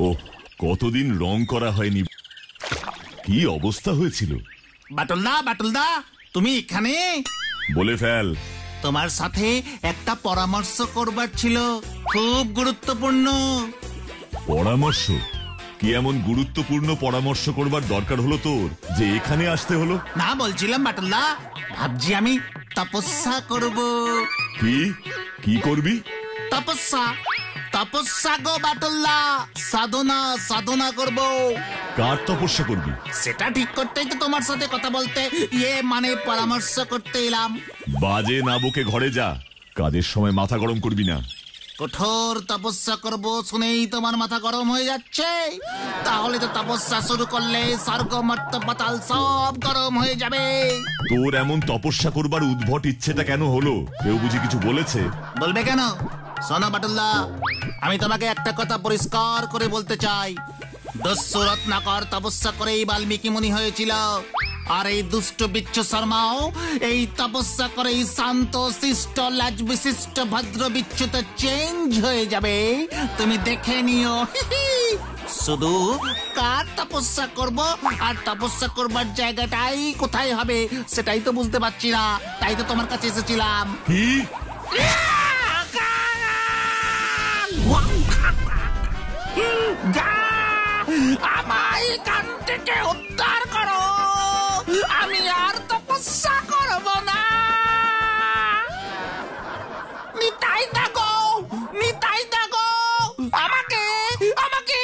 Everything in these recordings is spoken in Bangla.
ও কতদিন রং করা হয়নি, কি অবস্থা হয়েছিল। বাটুলদা তুমি এখানে? বলে ফেল। তোমার সাথে একটা পরামর্শ করবার ছিল, খুব গুরুত্বপূর্ণ। পরামর্শ? কি এমন গুরুত্বপূর্ণ পরামর্শ করবার দরকার হলো তোর যে এখানে আসতে হলো? না, বলছিলাম বাটুলদা, ভাবছি আমি তপস্যা করব। কি করবি? তপস্যা গো বাটুলদা, সাধনা করব। কার তপস্যা করবি? সেটা ঠিক করতেই তো তোমার সাথে কথা বলতে, মানে পরামর্শ করতে এলাম। বাজে না বকে ঘরে যা, কাজের সময় মাথা গরম করবি না। কঠোর তপস্যা করব শুনেই তোমার মাথা গরম হয়ে যাচ্ছে? তাহলে তো তপস্যা শুরু করলে স্বর্গ মর্ত পাতাল সব গরম হয়ে যাবে। তোর এমন তপস্যা করবার উদ্ভট ইচ্ছেটা কেন হলো? কেউ বুঝি কিছু বলেছে? বলবে কেন? শোনো বাটুল্লাহ, আমি তোমাকে একটা কথা পরিষ্কার করে বলতে চাই। দস্যু রত্নাকর তপস্যা করেই বাল্মীকি মুনি হয়েছিল, আর এই দুষ্ট বিচ্ছু শর্মাও এই তপস্যা করেই শান্ত শিষ্ট লাজ বিশিষ্ট ভদ্র বিচ্ছুত চেঞ্জ হয়ে যাবে। তুমি দেখে নিও। শুধু কার তপস্যা করব আর তপস্যা করবার জায়গাটাই কোথায় হবে সেটাই তো বুঝতে পারছি না, তাই তো তোমার কাছে এসেছিলাম। কি? আমায় এখান থেকে উদ্ধার করো, আমি আর তপস্যা করব না। নিতাই দাগো, আমাকে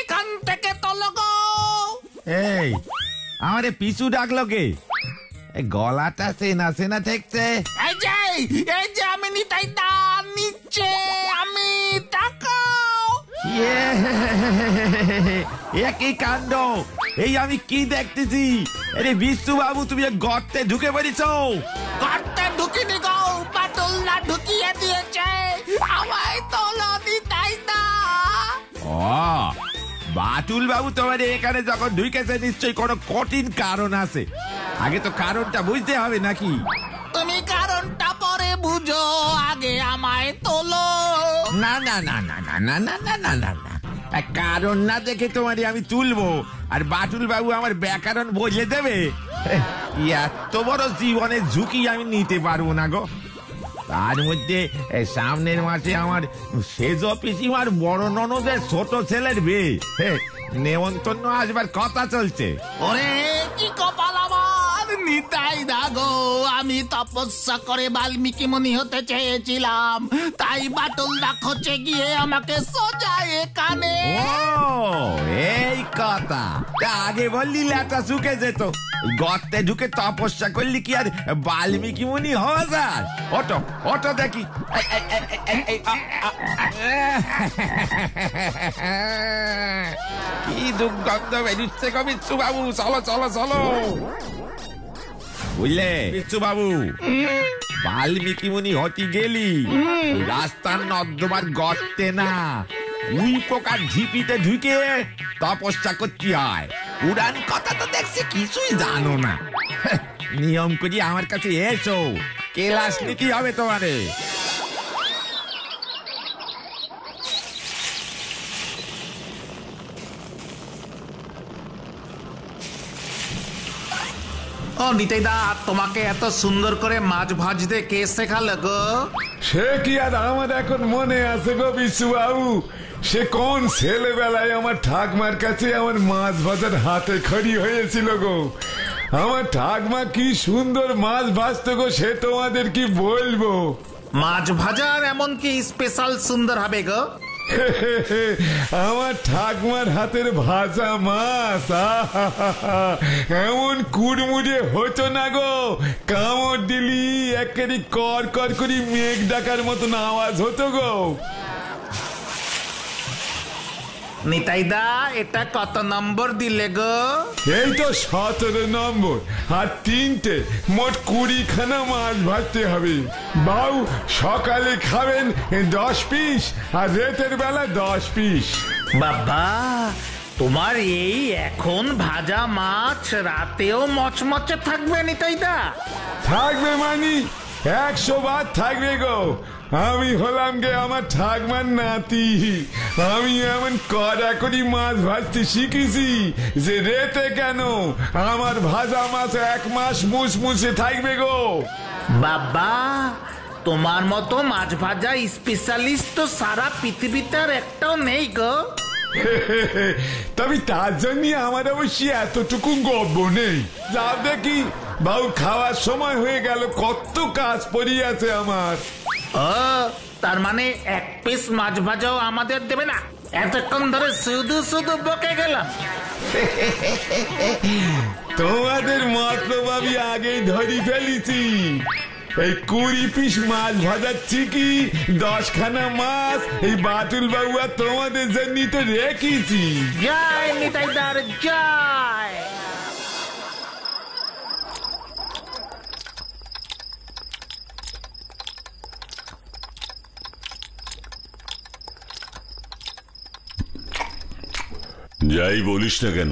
এখান থেকে তোলো গো। এই আমারে পিছু ডাকলো কে? গলাটা সেনা ঠেকছে। এই যে আমি নিতাই দা, নিচে আমি, তাকাও। কি কাণ্ড! এই আমি কি দেখতেছি? আরে বিষ্ণু বাবু, তুমি গর্তে ঢুকে পড়েছো। গর্তে ঢুকিনি গো, বাটুলদা ঢুকিয়ে দিয়েছে। আমায় তোলো নিতাই দা। ও বাটুল বাবু তোমার এখানে যখন ঢুকেছে নিশ্চয়ই কোনো কঠিন কারণ আছে। আগে তো কারণটা বুঝতে হবে নাকি? তুমি কারণটা পরে বুঝো, আগে আমায় তোলো। না, কারণ না দেখে তোমার আমি তুলবো আর বাটুল বাবু আমার ব্যাকরণ বলে দেবে? এত বড় জীবনের ঝুঁকি আমি নিতে পারবো না গো। তার মধ্যে সামনের মাসে আমার সেজ পিসিমার বড় ননদের ছোট ছেলের বিয়ে, নেমন্তন্ন আসবার কথা চলছে। ওরে কি কপাল আমার নিতাই দাগো, আমি তপস্যা করে বাল্মীকি মুনি হতে চেয়েছিলাম, তাই বাটুলদা খোঁচে গিয়ে আমাকে সোজা এখানে। ও এই কথা, আগে বললি লেটা শুকে যেত। গর্তে ঢুকে তপস্যা করলি কি আর বাল্মীকি মুনি হওয়া যায়? অটো দেখি। কি দুর্গন্ধ বেরুচ্ছে গো বিচ্ছু বাবু, চলো। বুঝলে বিচ্ছু বাবু, বাল্মীকি মুনি হতে গেলি রাস্তার নর্দমার গর্তে না, উই পোকার ঝিপিতে ঢুকে তপস্যা করতে হয়। পুরান কথা তো দেখছি কিছুই জানো না। নিয়ম করি আমার কাছে এসো, ক্লাস নিতে হবে তোমারে। ও নিতাই দা, তোমাকে এত সুন্দর করে মাছ ভাজতে কে শেখালো গো? সে কি আর আমার এখন মনে আছে গো বিশু বাবু? সে কোন ছেলেবেলায় আমার ঠাকমার কাছে আমার মাছ ভাজার হাতে খড়ি হয়েছিল গো। আমার ঠাকমা কি সুন্দর মাছ ভাজতো গো, সে তোমাদের কি বলবো। মাছ ভাজার এমন কি স্পেশাল সুন্দর হবে গো? আমার ঠাকমার হাতের ভাজা মাছ এমন কুড়মুড়ে হতো না গো, কামড় দিলি একেবারে কর কর করি মেঘ ডাকার মতন আওয়াজ হতো গো। নিতাই দা, এটা কত নম্বর দিলে গো? এই তো 17 নম্বর, আর 3টে, মোট 20খানা মাছ ভাজতে হবে। বাবু সকালে খাবেন 10 পিস আর রাতের বেলা 10 পিস। বাবা, তোমার এই এখন ভাজা মাছ রাতেও মচমচে থাকবে নিতাই দা? থাকবে মানি 100 বার থাকবে গো। আমি হলাম গে আমার ঠাকমার নাতি। আমি এমন কড়াকড়ি মাছ ভাজতে শিখেছি যে রেতে কেন আমার ভাজা মাছ 1 মাস মুসমুসে থাকবে গো। বাবা, তোমার মতো মাছ ভাজা স্পেশালিস্ট তো সারা পৃথিবীতে আর একটাও নেই গো। তবে তার জন্য আমার অবশ্যই এতটুকু গর্ব নেই। যাও দেখি বাবু, খাওয়ার সময় হয়ে গেল, কত কাজ পড়িয়াছে আমার। ও, তার মানে 1 পিস মাছ ভাজাও আমাদের দেবে না? এতক্ষণ ধরে শুধু শুধু বকে গেলাম। তোমাদের মতলব আমি আগেই ধরি ফেলেছি। এই 20 পিস মাছ ভাজাচ্ছি কি 10 খানা মাছ এই বাটুল বাবু আর তোমাদের জন্য তো রেখেছি। জয় নিতাইদার জয়। যাই বলিস না কেন,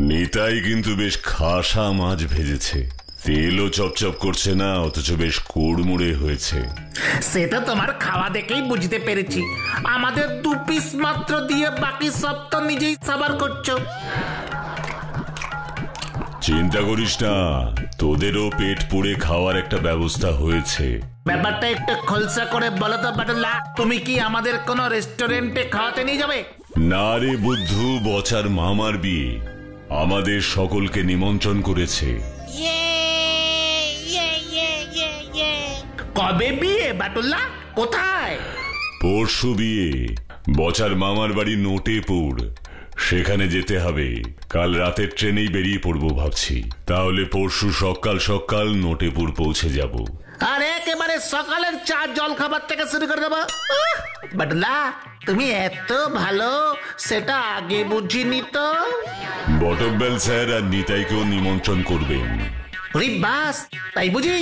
নিতাই কিন্তু বেশ খাসা মাছ ভেজেছে। তেলও চপচপ করছে না, অথচ বেশ কুড়মুড়ে হয়েছে। সেটা তোমার খাওয়া দেখেই বুঝতে পেরেছি। আমাদের 2 পিস মাত্র দিয়ে বাকি সব তো নিজেই সাবার করছো। চিন্তা করিস না, তোদেরও পেট পুড়ে খাওয়ার একটা ব্যবস্থা হয়েছে। ব্যাপারটা একটু খোলসা করে বলো তো বাটুল্লা, তুমি কি আমাদের কোনো রেস্টুরেন্টে খাওয়াতে নিয়ে যাবে? না রে বুদ্ধু, বচার মামার বিয়ে, আমাদের সকলকে নিমন্ত্রণ করেছে। কবে বিয়ে বাটুল্লা? কোথায়? পরশু বিয়ে, বচার মামার বাড়ি নোটেপুর। সেখানে যেতে হবে। কাল রাতের ট্রেনেই বেরিয়ে পড়বো ভাবছি। তাহলে পরশু সকাল সকাল নোটেপুর পৌঁছে যাব। আর একেবারে সকালের চা জল খাবার থেকে শুরু করে দেবো। বাটুল্লা, তুমি এত ভালো, সেটা আগে বুঝিনি তো। বটব্বেল স্যার আর নিতাইকেও নিমন্ত্রণ করবেন। বাস, তাই বুঝি?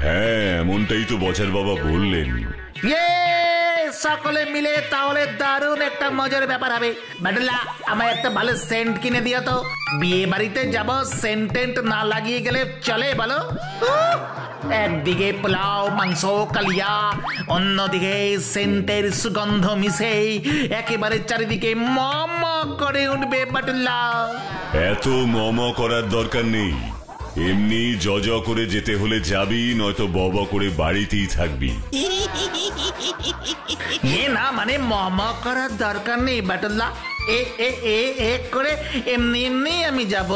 হ্যাঁ, এমনটাই তো বচার বাবা বললেন। সকলে মিলে তাহলে দারুণ একটা মজার ব্যাপার হবে। বাটুল্লা, আমায় একটা ভালো সেন্ট কিনে দিও তো। বিয়ে বাড়িতে যাব, সেন্টেন্ট না লাগিয়ে গেলে চলে বলো? একদিকে পোলাও মাংস কালিয়া, অন্যদিকে সেন্টের সুগন্ধ মিশে একেবারে চারিদিকে মম করে উঠবে বাটুল্লা। এত মম করার দরকার নেই। এমনি জ করে যেতে হলে যাবি, নয়তো বব করে বাড়িতেই থাকবি। না মানে মম করার দরকার নেই বাটুল্লা। এ করে এমনি এমনি আমি যাব।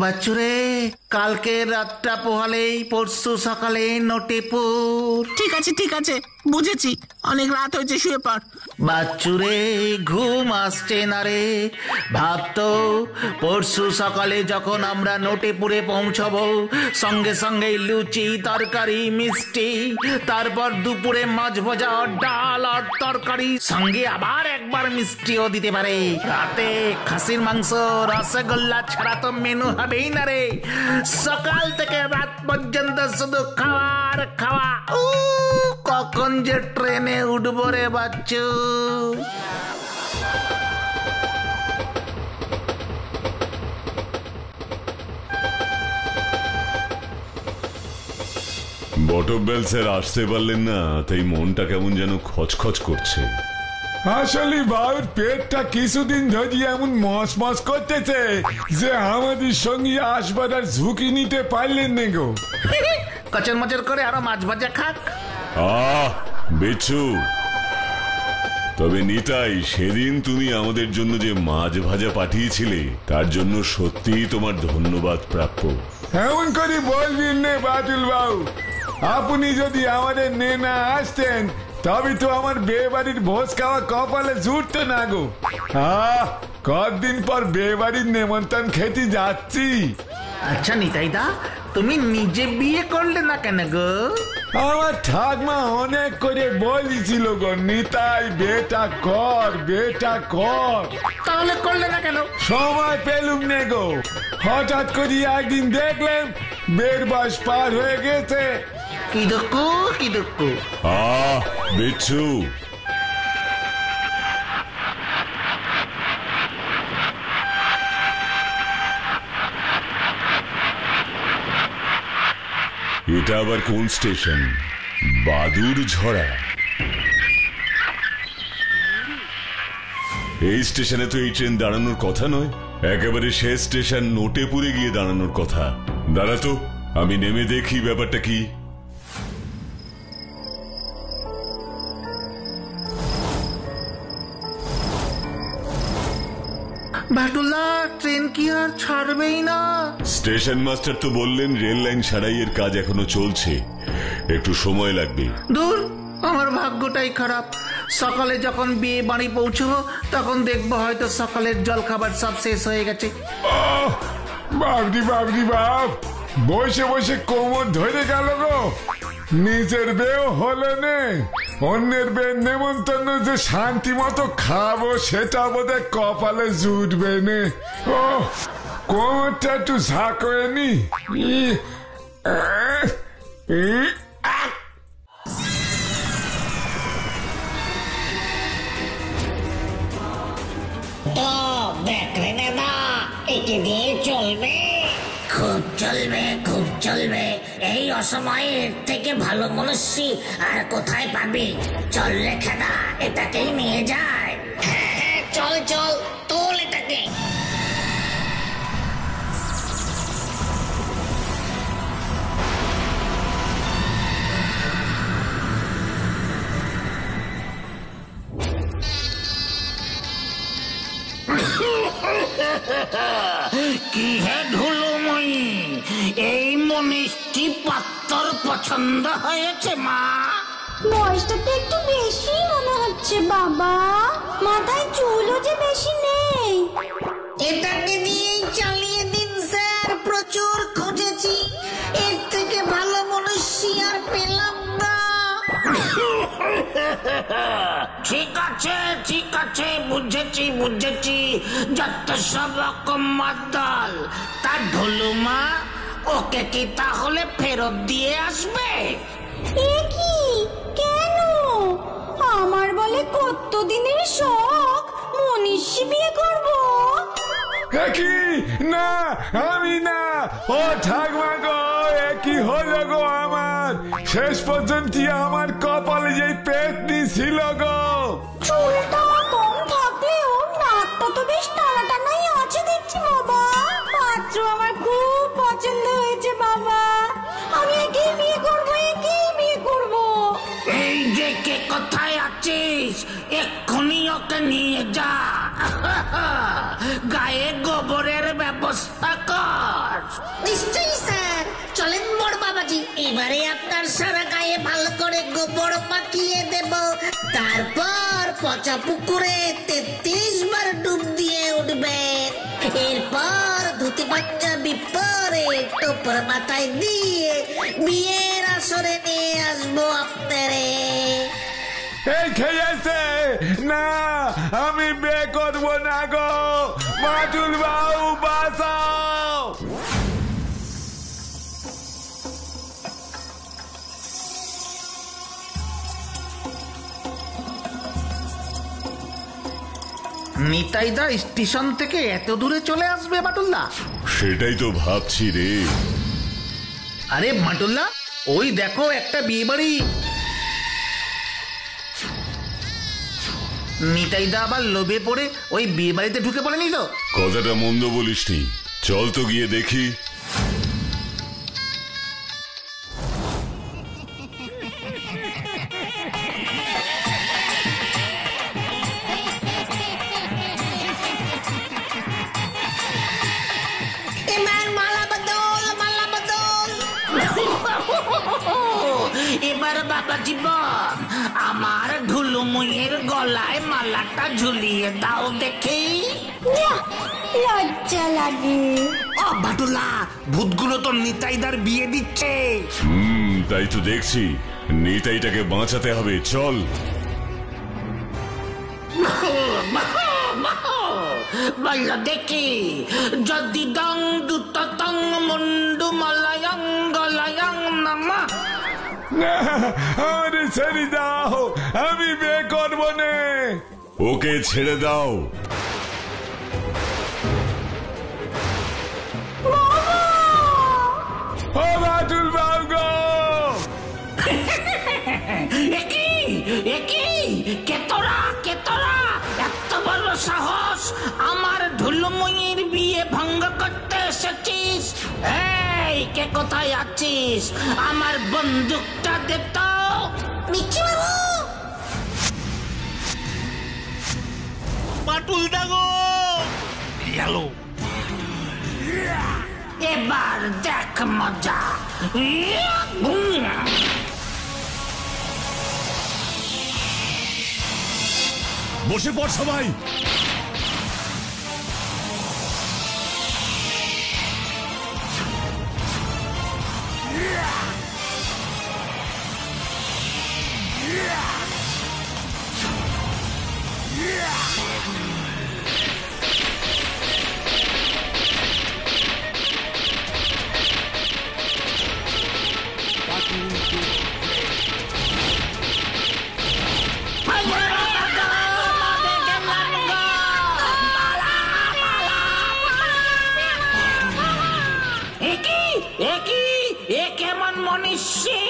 বাচ্চুরে, কালকে রাতটা পোহালেই পরশু সকালে নোটেপুর। ঠিক আছে, বুঝেছি। অনেক রাত হয়েছে, শুয়ে পড়। বাচ্চুরে, ঘুম আসছে না রে। ভাবতো পরশু সকালে যখন আমরা নোটেপুরে পৌঁছবো, সঙ্গে সঙ্গে লুচি তরকারি মিষ্টি, তারপর দুপুরে মাছ ভাজা ডাল আর তরকারি, সঙ্গে আবার একবার মিষ্টিও দিতে পারে। রাতে খাসির মাংস রসগোল্লা ছাড়া তো মেনু হবেই না রে। সকাল থেকে রাত পর্যন্ত শুধু খাওয়ার খাওয়া। কখন যে ট্রেনে উঠবো রে বাচ্চু। বটব্বেল স্যার আসতে পারলেন না, তাই মনটা কেমন যেন খচখচ করছে। আসলে বাবুর পেটটা কিছুদিন ধরে এমন মস মস করতেছে যে আমাদের সঙ্গে আসবার আর ঝুঁকি নিতে পারলেন না গো। কচর মচর করে আরো মাছ ভাজা খাক। বিচ্ছু, তবে নিতাই, সেদিন তুমি আমাদের জন্য যে মাছ ভাজা পাঠিয়েছিলে তার জন্য সত্যিই তোমার ধন্যবাদ প্রাপ্য। এমন করে বলবেন না বাটুল বাবু। আপনি যদি আমাদের নে না আসতেন, তবে তো আমার বিয়ে বাড়ির ভোজ খাওয়া কপালে জুটতো না গো। কতদিন পর বিয়ে বাড়ির নেমন্তন্ন খেতে যাচ্ছি। আচ্ছা নিতাইদা, তুমি নিজে বিয়ে করলে না কেন গো? আমার ঠাকমা অনেক করে বলেছিল গো, নিতাই বেটা কর, বেটা কর। তাহলে করলে না কেন? সময় পেলুম নে গো। হঠাৎ করে একদিন দেখলাম বের বয়স পার হয়ে গেছে। কি দুঃখ, কি দুঃখ। বিচ্ছু, এটা আবার কোন স্টেশন? বাদুর ঝরা? এই স্টেশনে তো এই ট্রেন দাঁড়ানোর কথা নয়, একেবারে শেষ স্টেশন নোটেপুরে গিয়ে দাঁড়ানোর কথা। দাঁড়া তো, আমি নেমে দেখি ব্যাপারটা কি। বাটুল্লা, ট্রেন কি আর ছাড়বেই না? স্টেশন মাস্টার তো বললেন রেল লাইন সারাইয়ের কাজ এখনো চলছে, একটু সময় লাগবে। দূর, আমার ভাগ্যটাই খারাপ। সকালে যখন বিয়ে বাড়ি পৌঁছবো তখন দেখবো হয়তো সকালের জল খাবার সব শেষ হয়ে গেছে। বাবরি বাবরি বাপ, বসে বসে কোমর ধরে গেল গো। নিজের বেও হলো নে, অন্যের বের নেমন্তন্ন যে শান্তি মতো খাবো সেটা বোধহয় কপালে জুটবে নে। ও কোমরটা একটু ঝাঁক হয়ে নি। তো দেখ রে দাদা, একে দিয়ে চলবে? খুব চলবে, খুব চলবে। এই অসময়ের থেকে ভালো মনুষ্যি আর কোথায় পাবি? চল রে খেদা, এটাকেই নিয়ে যায়। হ্যাঁ হ্যাঁ, চল চল, তোল এটাকে। কি হে ধুলোময়ী, এই মনিষ্টি পাত্তর পছন্দ হয়েছে মা? বয়সটা তো একটু বেশি মনে হচ্ছে বাবা, মাথায় চুলও যে বেশি নেই। এটাকে দিয়েই চালিয়ে দিন স্যার, প্রচুর খুঁজেছি, এর থেকে ভালো মনুষ্যি আর পেলাম না। ঠিক আছে ঠিক আছে, বুঝেছি বুঝেছি, যত সব রকম মাতাল। তার ঢোলুমা ওকে কি তাহলে ফেরত দিয়ে আসবে? এ কি, কেন? আমার বলে কত দিনের শখ মনীষী বিয়ে করবো। একই না, আমি না। ও ঠাকমা গো, একই হলো গো আমার। শেষ পর্যন্ত আমার কপালে যে পেতনি ছিল গো। চুলটা কম থাকলেও নাকটা তো বেশ টানা টানাই আছে দেখছি বাবা। পাত্র আমার খুব পছন্দ হয়েছে বাবা, আমি একেই বিয়ে করবো, একেই বিয়ে করবো। এই যে কে কোথায় আছিস, এক্ষুনি ওকে নিয়ে যা। গায়ে গোবরের ব্যবস্থা কর। নিশ্চয়ই স্যার, চলেন বড় বাবাজি, এবারে আপনার সারা গায়ে ভালো করে গোবর মাখিয়ে দেব। তারপর পচা পুকুরে 33 বার ডুব দিয়ে উঠবেন। এরপর ধুতি পাঞ্জাবি পরে টোপর মাথায় দিয়ে বিয়ের আসরে নিয়ে আসবো আপনারে। এই খেয়েছে না, আমি বিয়ে করবো না গো। মাটুল বাবু বাঁচাও। নিতাইদা স্টেশন থেকে এত দূরে চলে আসবে বাটুল্লা? সেটাই তো ভাবছি রে। আরে বাটুল্লা, ওই দেখো একটা বিয়ে বাড়ি। নিতাইদা আবার লোভে পড়ে ওই বিয়ে বাড়িতে ঢুকে পড়েনি তো? কথাটা মন্দ বলিসনি, চল তো গিয়ে দেখি। এবার মালা বদল, মালা বদল। এবার বাবা জীবন, আমার ঢুলুমুইয়ের গলায় মালাটা ঝুলিয়ে দাও দেখি। যাহ, লজ্জা লাগে। ও বাটুল্লা, ভূতগুলো তো নিতাইদার বিয়ে দিচ্ছে। তাই তো দেখছি, নিতাইটাকে বাঁচাতে হবে, চল। বলল দেখি, যদি দং দুত তং মুন্ডু মলয়ং গলয়ং নামা। না, আমারে ছেড়ে দাও, আমি বিয়ে করবো না। ওকে ছেড়ে দাও। ও মাটুল বাবু গো, কেতরা এত বড় সাহস আমার ঢুলুমুইয়ের বিয়ে ভঙ্গ করতে এসেছিস? এই কে কোথায় আছিস? আমার বন্দুকটা দে তো। মিকি বাবু, বাটুল দাগো গেলো। এবার দেখ মজা। বসে পড় সবাই। কেমন মনীষী?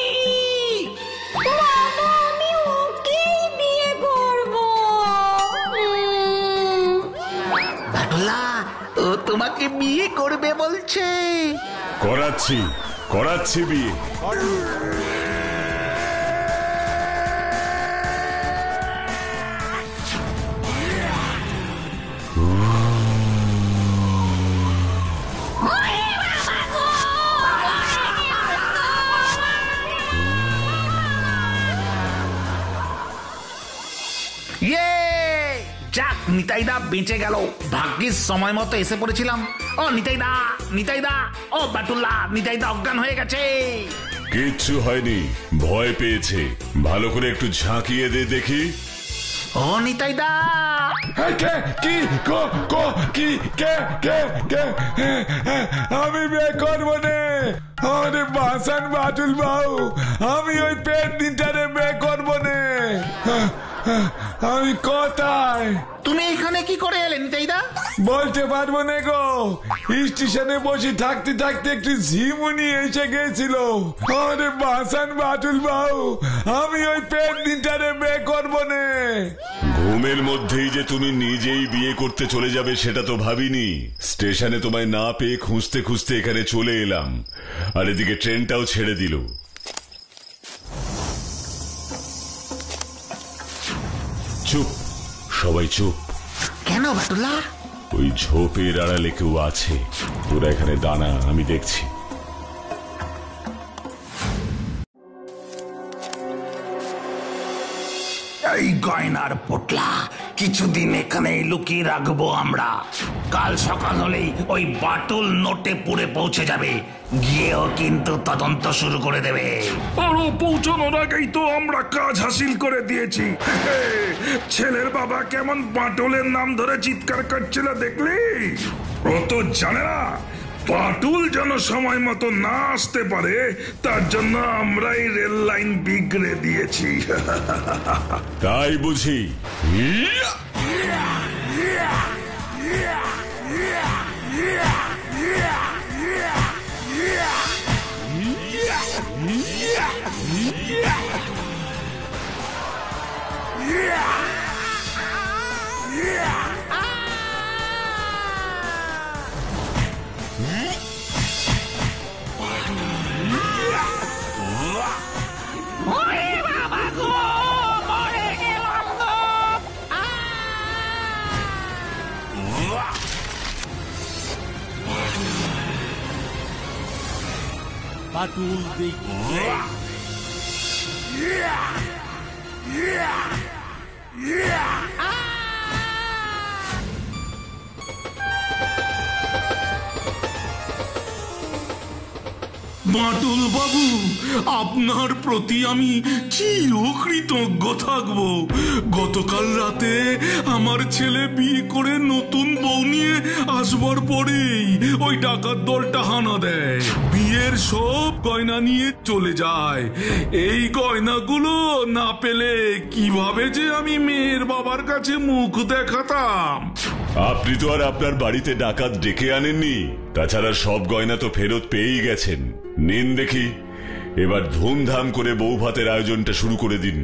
বাবা, আমি ওকেই বিয়ে করব। বাটুলা, ও তোমাকে বিয়ে করবে বলছে। করাচ্ছি বিয়ে। যাক, নিতাইদা বেঁচে গেল। ভাগ্যিস সময় মতো এসে পড়েছিলাম। ও নিতাইদা, ও বাটুল্লা, নিতাইদা অজ্ঞান হয়ে গেছে। কিচ্ছু হয়নি, ভয় পেয়েছে। ভালো করে একটু ঝাঁকিয়ে দে দেখি। ও নিতাইদা, আমি বিয়ে করবো নে। আরে বাসান বাটুল বাবু, আমি ওই পেট দিনটারে বিয়ে করবো নে। আমি কোথায়? তুমি এখানে কি করে এলে নিতাইদা? বলতে পারবো না গো। স্টেশনে বসে থাকতে থাকতে একটু ঝিমুনি এসে গেছিল। আরে বাসান বাটুল বাবু, আমি ওই পেট দিনটারে বিয়ে করবো নে। ঘুমের মধ্যেই যে তুমি নিজেই বিয়ে করতে চলে যাবে সেটা তো ভাবিনি। স্টেশনে তোমায় না পেয়ে খুঁজতে খুঁজতে এখানে চলে এলাম, আর এদিকে ট্রেনটাও ছেড়ে দিল। চুপ, সবাই চুপ। কেন বাটুল্লা? ওই ঝোপের আড়ালে কেউ আছে। তোরা এখানে দাঁড়া, আমি দেখছি। এই গয়নার পোটলা কিছুদিন এখানে লুকিয়ে রাখবো আমরা। কাল সকাল হলেই ওই বাটুল নোটে পুরে পৌঁছে যাবে। গিয়েও কিন্তু তদন্ত শুরু করে দেবে। আরো পৌঁছানোর আগেই তো আমরা কাজ হাসিল করে দিয়েছি। ছেলের বাবা কেমন বাটুলের নাম ধরে চিৎকার করছিল দেখলি? ও তো জানে না বাটুল যেন সময় মতো না আসতে পারে, তার জন্য আমরাই রেল লাইন বিগড়ে দিয়েছি। তাই বুঝি? বাটুল দেখছে। বাটুল বাবু, আপনার প্রতি আমি চিরকৃতজ্ঞ থাকব। গতকাল রাতে আমার ছেলে বিয়ে করে নতুন বউ নিয়ে আসবার পরেই ওই ডাকাত দলটা হানা দেয়, বিয়ের সব গয়না নিয়ে চলে যায়। এই গয়নাগুলো না পেলে কিভাবে যে আমি মেয়ের বাবার কাছে মুখ দেখাতাম। আপনি তো আর আপনার বাড়িতে ডাকাত ডেকে আনেননি। তাছাড়া সব গয়না তো ফেরত পেয়েই গেছেন। নিন দেখি, এবার ধুমধাম করে বউ ভাতের আয়োজনটা শুরু করে দিন।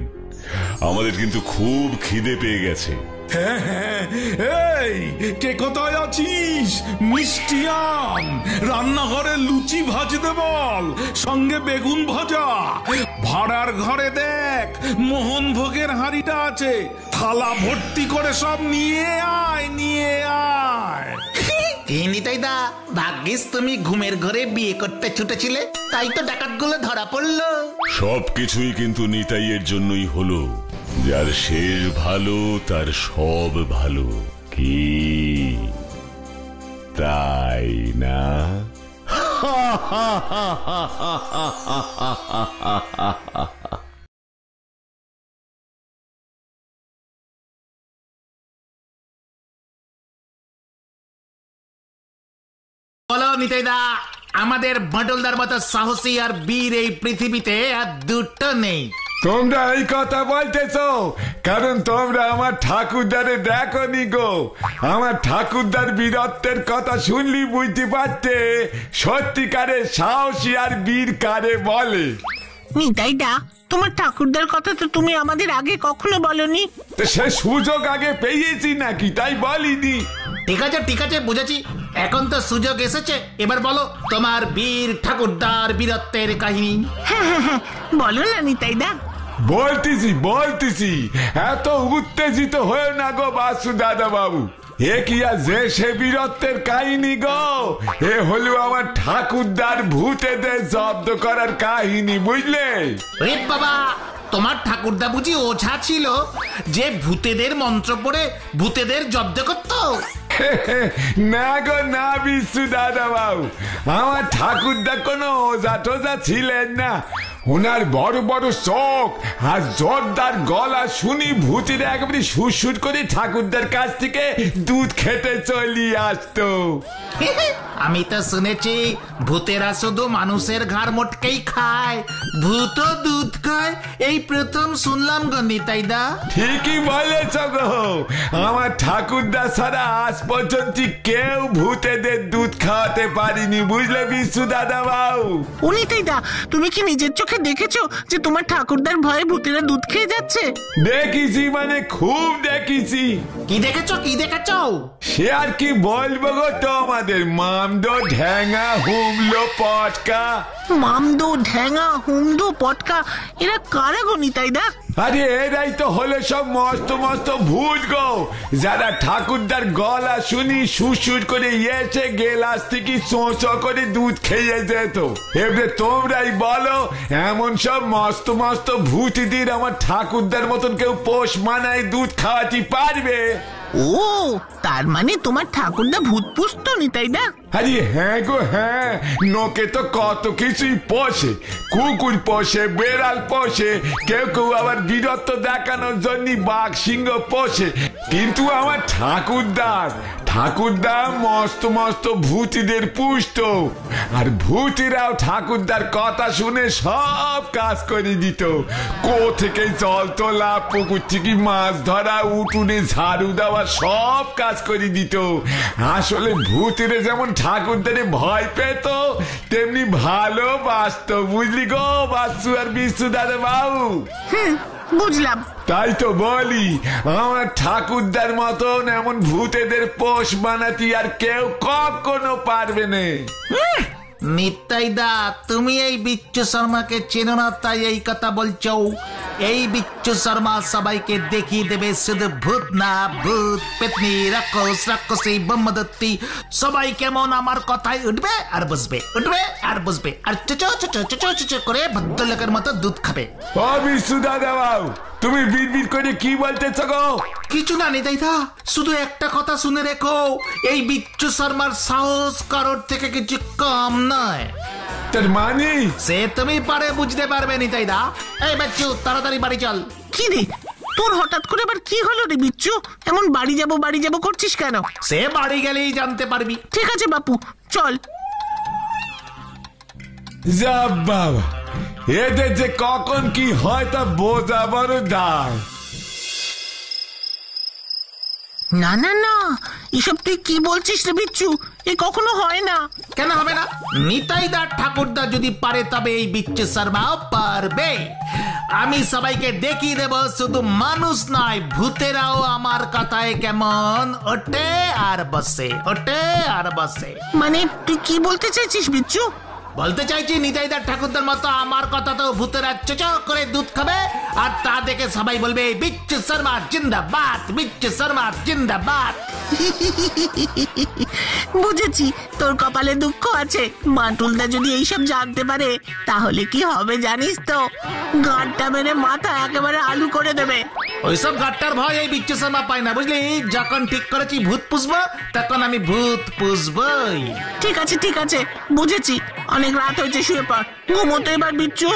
আমাদের কিন্তু খুব খিদে পেয়ে গেছে। হ্যাঁ হ্যাঁ, এই কে কোথায় আছিস? মিষ্টি আম, রান্নাঘরে লুচি ভাজতে বল, সঙ্গে বেগুন ভাজা। ভাড়ার ঘরে দেখ মোহন ভোগের হাঁড়িটা আছে, থালা ভর্তি করে সব নিয়ে আয়, নিয়ে আয়। এই নিতাইদা, ভাগ্যিস তুমি ঘুমের ঘরে বিয়ে করতে ছুটেছিলে, তাই তো ডাকাতগুলো ধরা পড়লো। সবকিছুই কিন্তু নিতাইয়ের জন্যই হলো। যার শেষ ভালো তার সব ভালো, কি তাই না? বলো নিতাইদা, আমাদের বাটুলদার মতো সাহসী আর বীর এই পৃথিবীতে আর দুটো নেই। তোমরা এই কথা বলতেছো কারণ তোমরা আমার ঠাকুরদারে দেখোনি গো। আমার ঠাকুরদার বীরত্বের কথা শুনলি বুঝতে পারতে সত্যিকারের সাহসী আর বীর কারে বলে। নিতাইদা, তোমার ঠাকুরদার কথা তো তুমি আমাদের আগে কখনো বলনি। তো সে সুযোগ আগে পেয়েছি নাকি, তাই বলিনি। ঠিক আছে বুঝেছি, এখন তো সুযোগ এসেছে। এবার বলো তোমার বীর ঠাকুরদার বীরত্বের কাহিনী। হ্যাঁ, বলো না নিতাইদা। বলতেছি এত উত্তেজিত হয়ে না গো বাসু দাদা বাবু। এ কি আর যে সে বীরত্বের কাহিনী গো, এ হলো আমার ঠাকুরদার ভূতেদের জব্দ করার কাহিনী, বুঝলে? রে বাবা, তোমার ঠাকুরদা বুঝি ওঝা ছিল যে ভূতেদের মন্ত্র পড়ে ভূতেদের জব্দ করতো? না গো না বিশু দাদা বাবু, আমার ঠাকুরদা কোনো ওঝা টোজা ছিলেন না। ওনার বড় বড় চোখ আর জোরদার গলা শুনি ভূতিরা একেবারে সুর করে ঠাকুরদার কাছ থেকে দুধ খেতে চলিয়ে আসতো। আমি তো শুনেছি ভূতেরা শুধু মানুষের ঘাড় মোটকেই খায়, ভূতও দুধ খায়, এই প্রথম শুনলাম গো নিতাইদা। ঠিকই বলেছ গো, আমার ঠাকুরদা ছাড়া আজ পর্যন্ত কেউ ভূতেদের দুধ খাওয়াতে পারিনি, বুঝলে বিশু দাদা বাবু? নিতাইদা, তুমি কি নিজের চোখে দেখেছো যে তোমার ঠাকুরদার ভয়ে ভূতেরা দুধ খেয়ে যাচ্ছে? দেখেছি, মানে খুব দেখেছি। কি দেখেছো? সে আর কি বলবো গো তোমাদের, মামদো ঢ্যাঙা হুমলো পটকা। মামদো ঢ্যাঙা হুমদো পটকা, এরা কারা গো নিতাইদা? আরে এরাই তো হলো সব মস্ত মস্ত ভূত গো, যারা ঠাকুরদার গলা শুনি সুর করে এসে গেলাস থেকে চোঁচো করে দুধ খেয়ে যেত। এবারে তোমরাই বলো, এমন সব মস্ত মস্ত ভূতিদের আমার ঠাকুরদার মতন কেউ পোষ মানায় দুধ খাওয়াতে পারবে? ও, তার মানে তোমার ঠাকুরদা ভূত পুষতো নিতাইদা? আরে হ্যাঁ গো হ্যাঁ, নোকে তো কত কিছুই পোষে, কুকুর পোষে, বেড়াল পোষে, কেউ আবার বীরত্ব দেখানোর জন্য বাঘ সিংহ পোষে। কিন্তু আমার ঠাকুরদা মস্ত মস্ত ভূতিদের পুষতো, আর ভূতিরাও ঠাকুরদার কথা শুনে সব কাজ করে দিত। থেকে জল তোলা, পুকুর থেকে মাছ ধরা, উঠোনে ঝাড়ু দেওয়া, সব কাজ করে দিত। আসলে ভূতিরে যেমন ঠাকুরদারে ভয় পেত তেমনি ভালোবাসতো, বুঝলি গো বাসু আর বিশু দাদা বাবু? বুঝলাম। তাই তো বলি, আমার ঠাকুরদার মতন এমন ভূতেদের পোষ বানাতে আর কেউ কখনো পারবে না। নিতাইদা, তুমি এই বিচ্ছু শর্মাকে চেনো না তাই এই কথা বলছো। এই বিচ্ছু শর্মা সবাইকে দেখিয়ে দেবে শুধু ভূত না, ভূত পেতনি রাক্ষসী ব্রহ্মদত্তি সবাই কেমন আমার কথায় উঠবে আর বসবে, আর চুচো করে ভদ্রলোকের মতো দুধ খাবে। ও বিশু দাদা বাবু, তুমি বিড়বিড় করে কি বলতেছ গো? কিছু না নিতাইদা, শুধু একটা কথা শুনে রেখো, এই বিচ্ছু শর্মার সাহস কারোর থেকে কিছু কম নয়। তার মানে? সে তুমি পারে বুঝতে পারবে নিতাইদা। এই বাচ্চু, তাড়াতাড়ি বাড়ি চল। কি রে, তোর হঠাৎ করে আবার কি হলো রে বিচ্ছু? এমন বাড়ি যাবো করছিস কেন? সে বাড়ি গেলেই জানতে পারবি। ঠিক আছে বাপু, চল। যা বাবা, এদের যে কখন কি হয় তা বোঝা বড় দায়। না না না, এসব তুই কি বলছিস রে বিচ্ছু? এ কখনো হয় না। কেন হবে না? নিতাইদা ঠাকুরদা যদি পারে তবে এই বিচ্ছু শর্মাও পারবে। আমি সবাইকে দেখিয়ে দেব শুধু মানুষ নয়, ভূতেরাও আমার কথায় কেমন ওঠে আর বসে, ওঠে আর বসে। মানে তুই কি বলতে চাইছিস বিচ্ছু? বলতে চাইছি নিতাইদার ঠাকুরদার মতো আমার কথা তো ভূতেরা চোচ করে দুধ খাবে, আর তা দেখে সবাই বলবে বিচ্ছু শর্মা জিন্দাবাদ, বিচ্ছু শর্মা জিন্দাবাদ। বুঝেছি, তোর কপালে দুঃখ আছে। বাঁটুলদা যদি এইসব জানতে পারে তাহলে কি হবে জানিস তো? গাঁটটা মেরে মাথা একেবারে আলু করে দেবে। ওইসব গাট্টার ভয় এই বিচ্ছু শর্মা পায় না, বুঝলি? যখন ঠিক করেছি ভূত পুষবো তখন আমি ভূত পুষবই। ঠিক আছে ঠিক আছে, বুঝেছি। অনেক রাত হয়েছে, শুয়ে পড়, ঘুমোতে এবার বিচ্ছু।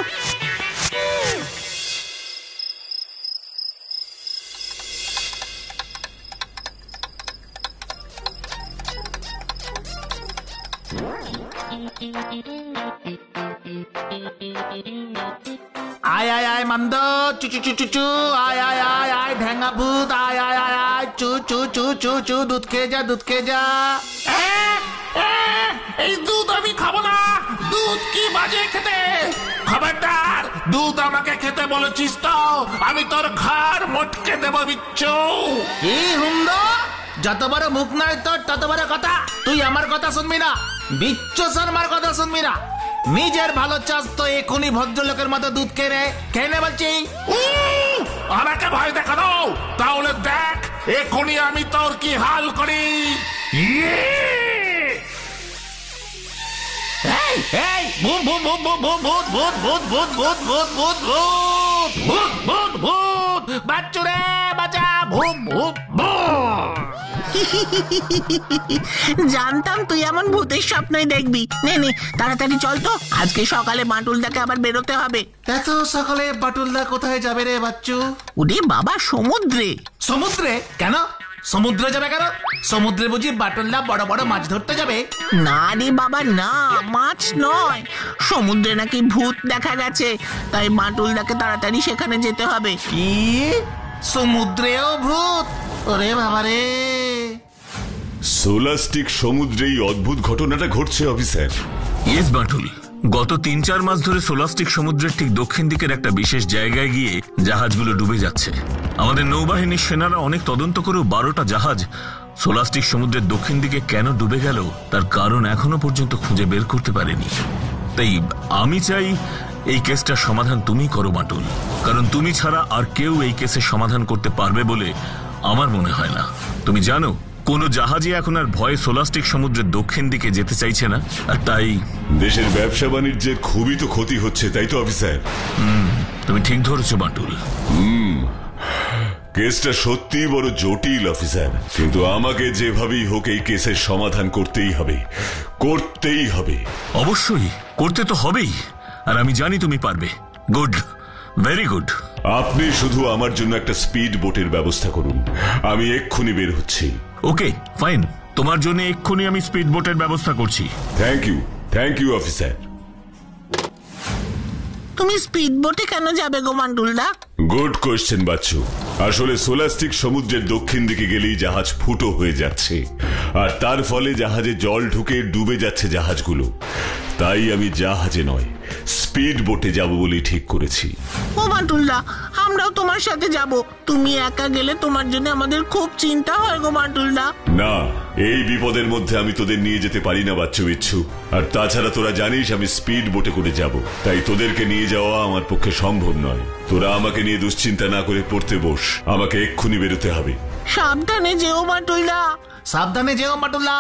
আয় আয় আয় মন্দ, চু চু চু চু চু, আয় আয় আয় আয় ঢেঙ্গা ভূত, আয় আয় আয় আয়, চু চু চু চু চু, দুধ খেয়ে যা, দুধ খেয়ে যা। এই দুধ আমি খাবো না। দুধ কি বাজে খেতে! খবরদার, দুধ আমাকে খেতে বলেছিস তো আমি তোর ঘর মটকে দেবো বিচ্ছু। কি হুন্দ, যত বড় মুখ নয় তোর তত বড় কথা। তুই আমার কথা শুনবি না, বিচ্ছু শর্মার কথা শুনবি না। নিজের ভালো চাস তো এখনই ভদ্রলোকের মতো দুধ খেয়ে নে বলছি। আমাকে ভয় দেখানো? তাহলে দেখ এখনই আমি তোর কি হাল করি। এই এই ভূত ভূত ভূত ভূত ভূত ভূত ভূত ভূত ভূত ভূত ভূত ভূত ভূত ভূত বাচ্চুরে বাঁচা, ভূত ভূত ভূত। জানতাম তুই এমন ভূতের স্বপ্নই দেখবি। নে নে, তাড়াতাড়ি চল তো, আজকে সকালে বাঁটুলদাকে আবার বেরোতে হবে। এত সকালে বাটুলদা কোথায় যাবে রে বাচ্চু? ওরে বাবা, সমুদ্রে। সমুদ্রে? কেন সমুদ্রে যাবে কেন? সমুদ্রে বুঝি বাটুলদা বড় বড় মাছ ধরতে যাবে? না রে বাবা না, মাছ নয়, সমুদ্রে নাকি ভূত দেখা গেছে, তাই বাঁটুলদাকে তাড়াতাড়ি সেখানে যেতে হবে। কি সমুদ্রেও ভূত? ওরে বাবা রে! সোলাস্টিক সমুদ্রে এই অদ্ভুত ঘটনাটা ঘটছে অফিসার। ইয়েস বাঁটুল, গত 3-4 মাস ধরে সোলাস্টিক সমুদ্রের ঠিক দক্ষিণ দিকের একটা বিশেষ জায়গায় গিয়ে জাহাজগুলো ডুবে যাচ্ছে। আমাদের নৌবাহিনীর সেনারা অনেক তদন্ত করেও 12টা জাহাজ সোলাস্টিক সমুদ্রের দক্ষিণ দিকে কেন ডুবে গেল তার কারণ এখনো পর্যন্ত খুঁজে বের করতে পারেনি। তাই আমি চাই এই কেসটার সমাধান তুমি করো বাঁটুল, কারণ তুমি ছাড়া আর কেউ এই কেসের সমাধান করতে পারবে বলে আমার মনে হয় না। তুমি জানো কোনো জাহাজই এখন আর ভয়ে সোলাস্টিক সমুদ্রের দক্ষিণ দিকে যেতে চাইছে না, আর তাই দেশের ব্যবসা বাণিজ্যের খুবই তো ক্ষতি হচ্ছে, তাই তো অফিসার? তুমি ঠিক ধরেছো বাঁটুল। কেসটা সত্যিই বড় জটিল অফিসার, কিন্তু আমাকে যেভাবেই হোক এই কেসের সমাধান করতেই হবে, করতেই হবে। অবশ্যই করতে তো হবেই, আর আমি জানি তুমি পারবে। Good, very good. আপনি শুধু আমার জন্য একটা স্পিড বোটের ব্যবস্থা করুন, আমি এক্ষুনি বের হচ্ছি। ওকে ফাইন, তোমার জন্য এক্ষুনি আমি স্পিড বোটের ব্যবস্থা করছি। Thank you officer. তুমি স্পিড বোটে কেন যাবে গো বাঁটুলদা? Good question Bachchu. আসলে সোলাস্টিক সমুদ্রের দক্ষিণ দিকে গেলেই জাহাজ ফুটো হয়ে যাচ্ছে, আর তার ফলে জাহাজে জল ঢুকে ডুবে যাচ্ছে জাহাজগুলো। তাই আমি জাহাজে নয় স্পিড বোটে যাব বলে ঠিক করেছি। ও বাঁটুলদা, আমরাও তোমার সাথে যাব। তুমি একা গেলে তোমার জন্য আমাদের খুব চিন্তা হয় গো বাঁটুলদা। না, এই বিপদের মধ্যে আমি তোদের নিয়ে যেতে পারি না বাচ্চু বিচ্ছু। আর তাছাড়া তোরা জানিস আমি স্পিড বোটে করে যাব, তাই তোদেরকে নিয়ে যাওয়া আমার পক্ষে সম্ভব নয়। তোরা আমাকে নিয়ে দুশ্চিন্তা না করে পড়তে বস, আমাকে এক্ষুনি বেরোতে হবে। সাবধানে যেও বাঁটুলদা। সাবধানে যেও বাটুলদা।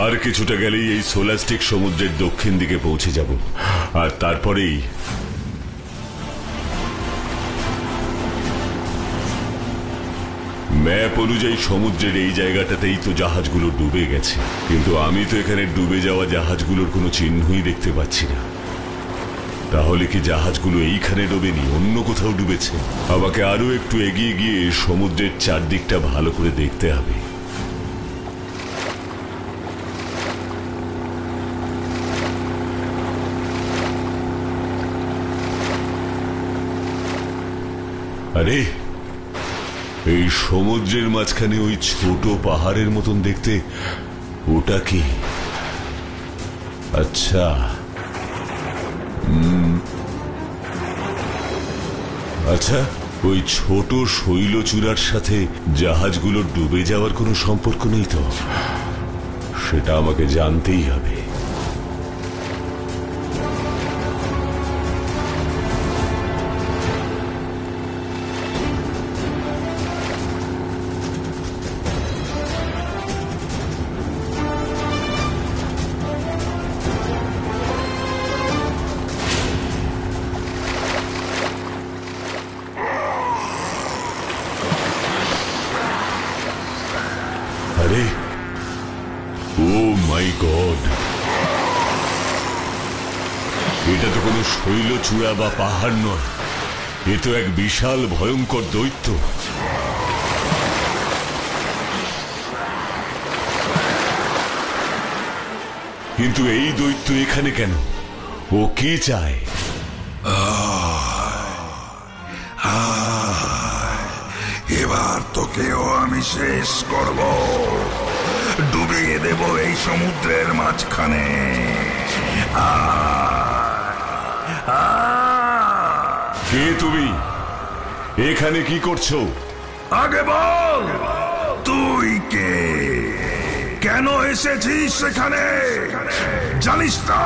আর কিছুটা গেলেই এই সোলাস্টিক সমুদ্রের দক্ষিণ দিকে পৌঁছে যাব, আর তারপরেই ম্যাপ অনুযায়ী সমুদ্রের এই জায়গাটাতেই তো জাহাজগুলো ডুবে গেছে, কিন্তু আমি তো এখানে ডুবে যাওয়া জাহাজগুলোর কোনো চিহ্নই দেখতে পাচ্ছি না। তাহলে কি জাহাজগুলো এইখানে ডোবেনি, অন্য কোথাও ডুবেছে? আমাকে আরো একটু এগিয়ে গিয়ে সমুদ্রের চারদিকটা ভালো করে দেখতে হবে। আরে, এই সমুদ্রের মাঝখানে ওই ছোট পাহাড়ের মতন দেখতে, ওটা কি? আচ্ছা, আচ্ছা, ওই ছোট শৈলচূড়ার সাথে জাহাজগুলো ডুবে যাওয়ার কোনো সম্পর্ক নেই তো? সেটা আমাকে জানতেই হবে। আরে, ও মাই গড, এটা তো কোনো শৈলচূড়া বা পাহাড় নয়, এ তো এক বিশাল ভয়ঙ্কর দৈত্য। কিন্তু এই দৈত্য এখানে কেন? ও কি চায়? এবার তোকেও আমি শেষ করব, ডুবিয়ে দেব এই সমুদ্রের মাঝখানে। কে তুমি? এখানে কি করছো? আগে বল, তুই কে? কেন এসেছিস সেখানে? জানিস না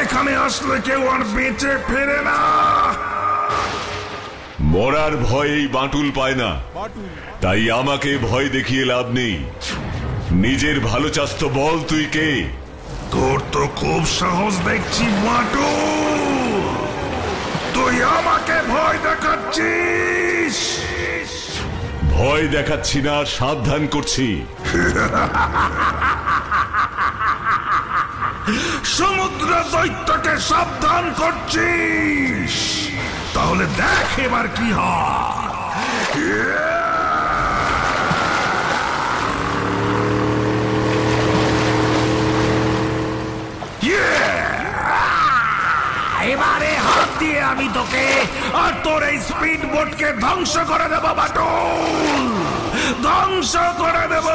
এখানে আসলে কেউ আর বেঁচে ফেরে না? মরার ভয় এই বাঁটুল পায় না, তাই আমাকে ভয় দেখিয়ে লাভ নেই। নিজের ভালো চাস তো বল, তুই কে? তোর তো খুব সাহস দেখছি বাঁটুল, তুই আমাকে ভয় দেখাচ্ছিস। ভয় দেখাচ্ছি না, সাবধান করছি। সমুদ্র দৈত্যকে সাবধান করছিস? তাহলে দেখ এবার কি হয়। এবারে হাত দিয়ে আমি তোকে আর তোর এই স্পিড বোটকে ধ্বংস করে দেব বাটুল, ধ্বংস করে দেব।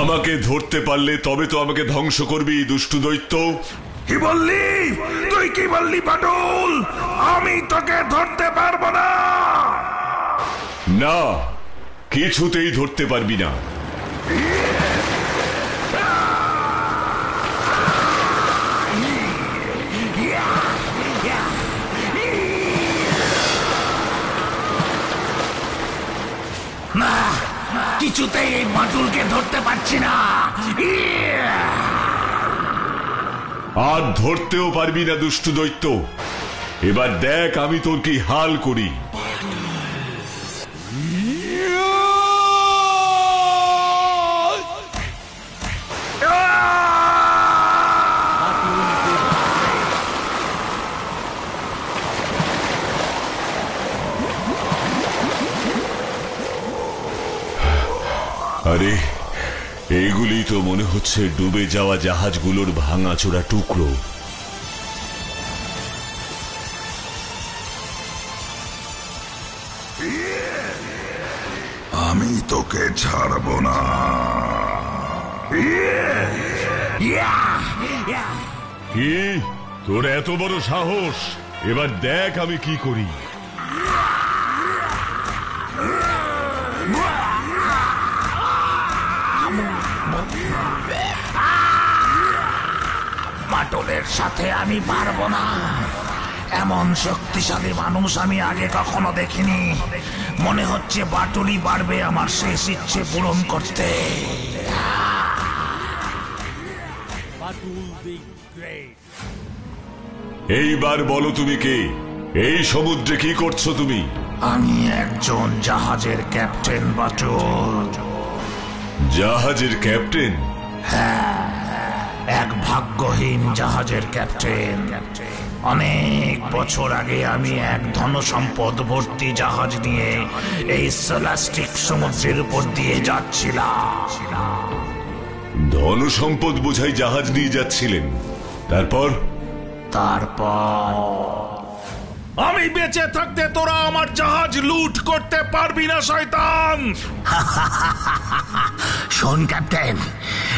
আমাকে ধরতে পারলে তবে তো আমাকে ধ্বংস করবি, দুষ্টু দৈত্য। কি বললি? তুই কি বললি বাটুল? আমি তোকে ধরতে পারবো না। না, কিছুতেই ধরতে পারবি না। না, কিছুতেই এই বাটুলকে ধরতে পারছি না। আর ধরতেও পারবি না দুষ্টু দৈত্য। এবার দেখ আমি তোর কি হাল করি। আরে, এইগুলি তো মনে হচ্ছে ডুবে যাওয়া জাহাজগুলোর ভাঙাচোরা টুকরো। আমি তোকে ছাড়বো না। কি তোর এত বড় সাহস? এবার দেখ আমি কি করি। বাটুলের সাথে আমি পারবো না। এমন শক্তিশালী মানুষ আমি আগে কখনো দেখিনি। মনে হচ্ছে বাটুলই পারবে আমার শেষ ইচ্ছে পূরণ করতে। এইবার বলো তুমি কে? এই সমুদ্রে কি করছো তুমি? আমি একজন জাহাজের ক্যাপ্টেন বাটুল। জাহাজের ক্যাপ্টেন? হ্যাঁ, এক ভাগ্যহীন জাহাজের ক্যাপ্টেন। অনেক বছর আগে আমি এক ধনসম্পদ ভর্তি জাহাজ নিয়ে এই সোলাস্টিক সমুদ্রের উপর দিয়ে যাচ্ছিলাম। ধনসম্পদ বোঝাই জাহাজ নিয়ে যাচ্ছিলেন? তারপর? আমি বেঁচে থাকতে তোরা আমার জাহাজ লুট করতে পারবি না শয়তান। শোন ক্যাপ্টেন,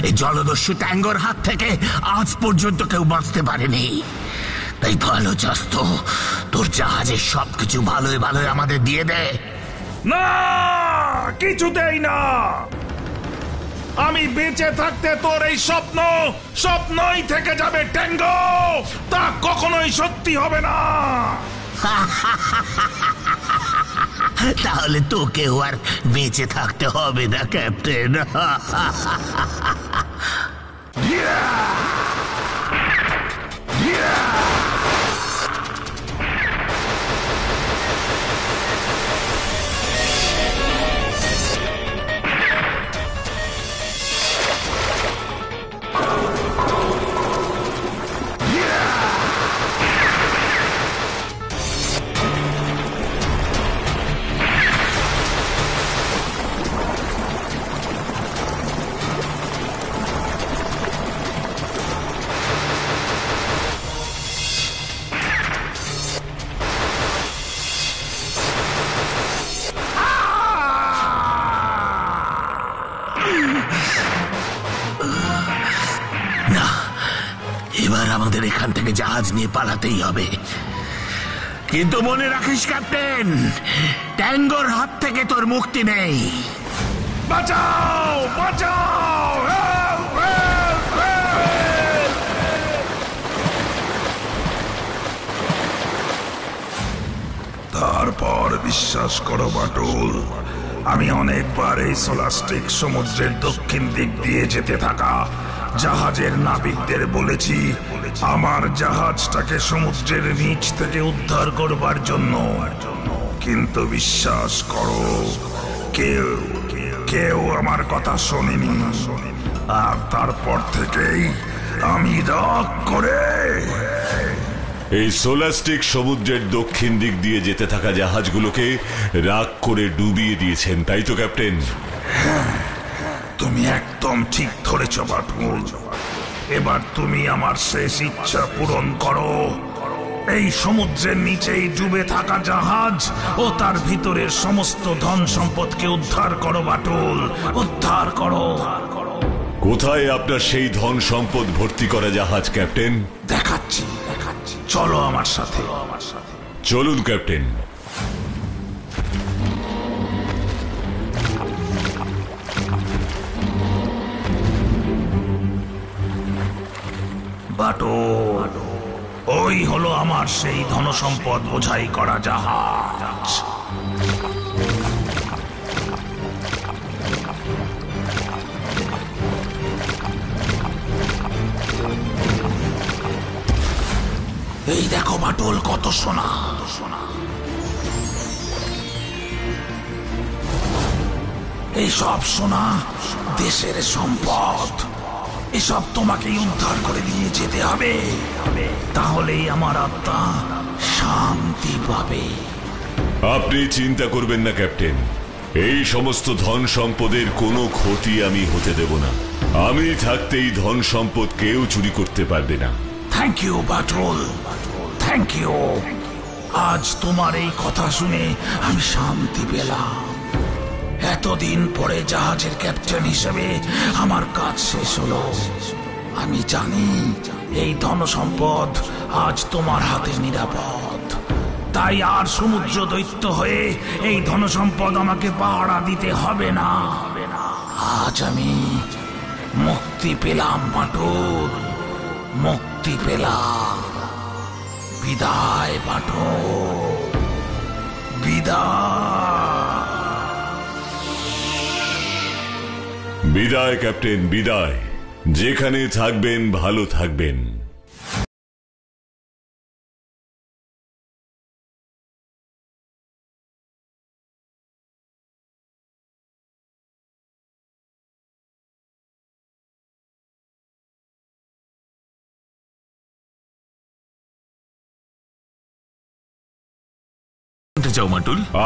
এই জলদস্যু ট্যাঙ্গোর হাত থেকে আজ পর্যন্ত কেউ বাঁচতে পারেনি। তাই ভালো চাস তো তোর জাহাজের সবকিছু ভালোই ভালোই আমাদের দিয়ে দে। না, কিছুতেই না। আমি বেঁচে থাকতে তোর এই স্বপ্নই থেকে যাবে ট্যাঙ্গো। তা কখনোই সত্যি হবে না। তাহলে তোকেও আর বেঁচে থাকতে হবে না ক্যাপ্টেন। না, এবার আমাদের এখান থেকে জাহাজ নিয়ে পালাতেই হবে। কিন্তু মনে রাখিস ক্যাপ্টেন, ট্যাঙ্গোর হাত থেকে তোর মুক্তি নেই। বাঁচাও, বাঁচাও! তারপর বিশ্বাস করো বাটুল, আমি অনেকবার এই সোলাস্টিক সমুদ্রের দক্ষিণ দিক দিয়ে যেতে থাকা জাহাজের নাবিকদের বলেছি আমার জাহাজটাকে সমুদ্রের নিচ থেকে উদ্ধার করবার জন্য। কিন্তু বিশ্বাস করো, কেউ আমার কথা শোনেনি। আর তারপর থেকেই আমি রাগ করে এই সোলাস্টিক সমুদ্রের দক্ষিণ দিক দিয়ে যেতে থাকা জাহাজগুলোকে রাগ করে ডুবিয়ে দিয়েছেন, তাই তো ক্যাপ্টেন? তুমি একদম ঠিক ধরেছ বাটুল। এবার তুমি আমার শেষ ইচ্ছা পূরণ করো। এই সমুদ্রের নিচেই ডুবে থাকা জাহাজ ও তার ভিতরের সমস্ত ধন সম্পদকে উদ্ধার করো বাটুল, উদ্ধার করো। কোথায় আপনার সেই ধন সম্পদ ভর্তি করা জাহাজ ক্যাপ্টেন? দেখাচ্ছি, চলো আমার সাথে। চলুন ক্যাপ্টেন। বাটুল, ওই হলো আমার সেই ধনসম্পদ বোঝাই করা জাহাজ। এই দেখো বাটুল, কত সোনা! এই সব সোনা দেশের সম্পদ। এসব তোমাকেই উদ্ধার করে নিয়ে যেতে হবে, তাহলেই আমার আত্মা শান্তি পাবে। আপনি চিন্তা করবেন না ক্যাপ্টেন, এই সমস্ত ধন সম্পদের কোনো ক্ষতি আমি হতে দেব না। আমি থাকতে এই ধন সম্পদ কেউ চুরি করতে পারবে না। Thank you Batul, thank you. আজ তোমার এই কথা শুনে আমি শান্তি পেলাম। এতদিন পরে জাহাজের ক্যাপ্টেন হিসেবে আমার কাজ শেষ হলো। আমি জানি এই ধন সম্পদ আজ তোমার হাতে নিরাপদ। তাই আর সমুদ্র দৈত্য হয়ে এই ধন সম্পদ আমাকে পাহারা দিতে হবে না। আজ আমি মুক্তি পেলাম বাটুল, মুক্তি পেলাম। বিদায় পাঠক, বিদায়। বিদায় ক্যাপ্টেন, বিদায়। যেখানে থাকবেন ভালো থাকবেন।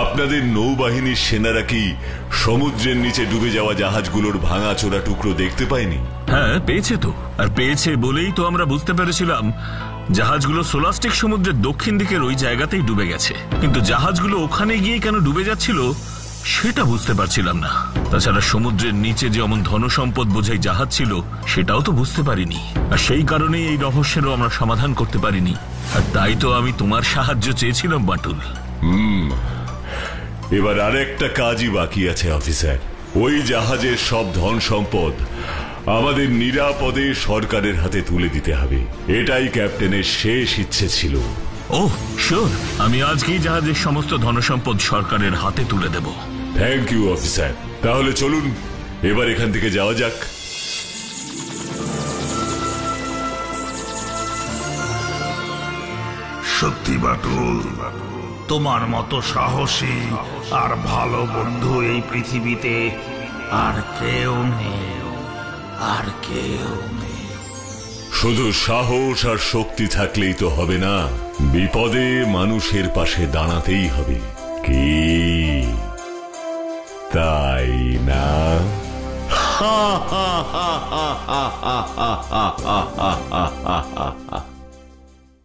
আপনাদের নৌবাহিনীর সেনারা কি সমুদ্রের নিচে ডুবে যাওয়া জাহাজগুলোর ভাঙা চোরা টুকরো দেখতে পায়নি? হ্যাঁ, পেয়েছে তো। আর পেয়েছে বলেই তো আমরা বুঝতে পেরেছিলাম জাহাজগুলো সোলাস্টিক সমুদ্রের দক্ষিণ দিকের ওই জায়গাতেই ডুবে গেছে। কিন্তু জাহাজগুলো ওখানে গিয়ে কেন ডুবে যাচ্ছিল সেটা বুঝতে পারছিলাম না। তাছাড়া সমুদ্রের নিচে যে অমন ধনসম্পদ বোঝাই জাহাজ ছিল সেটাও তো বুঝতে পারিনি। আর সেই কারণেই এই রহস্যেরও আমরা সমাধান করতে পারিনি। আর তাই তো আমি তোমার সাহায্য চেয়েছিলাম বাটুল। এবার আরেকটা কাজই বাকি আছে অফিসার। ওই জাহাজের সব ধন সম্পদ আমাদের নিরাপদে সরকারের হাতে তুলে দিতে হবে। এটাই ক্যাপ্টেনের শেষ ইচ্ছে ছিল। ওহ শিওর, আমি আজকেই জাহাজের সমস্ত ধনসম্পদ সরকারের হাতে তুলে দেব। Thank you officer. তাহলে চলুন এবার এখান থেকে যাওয়া যাক। সত্যি বাটুল, তোমার মতো সাহসী আর ভালো বন্ধু এই পৃথিবীতে আর কেউ নেই, আর কেউ নেই। শুধু সাহস আর শক্তি থাকলেই তো হবে না, বিপদে মানুষের পাশে দাঁড়াতেই হবে। কি তাই না? হা হা হা হা হা হা হা হা হা।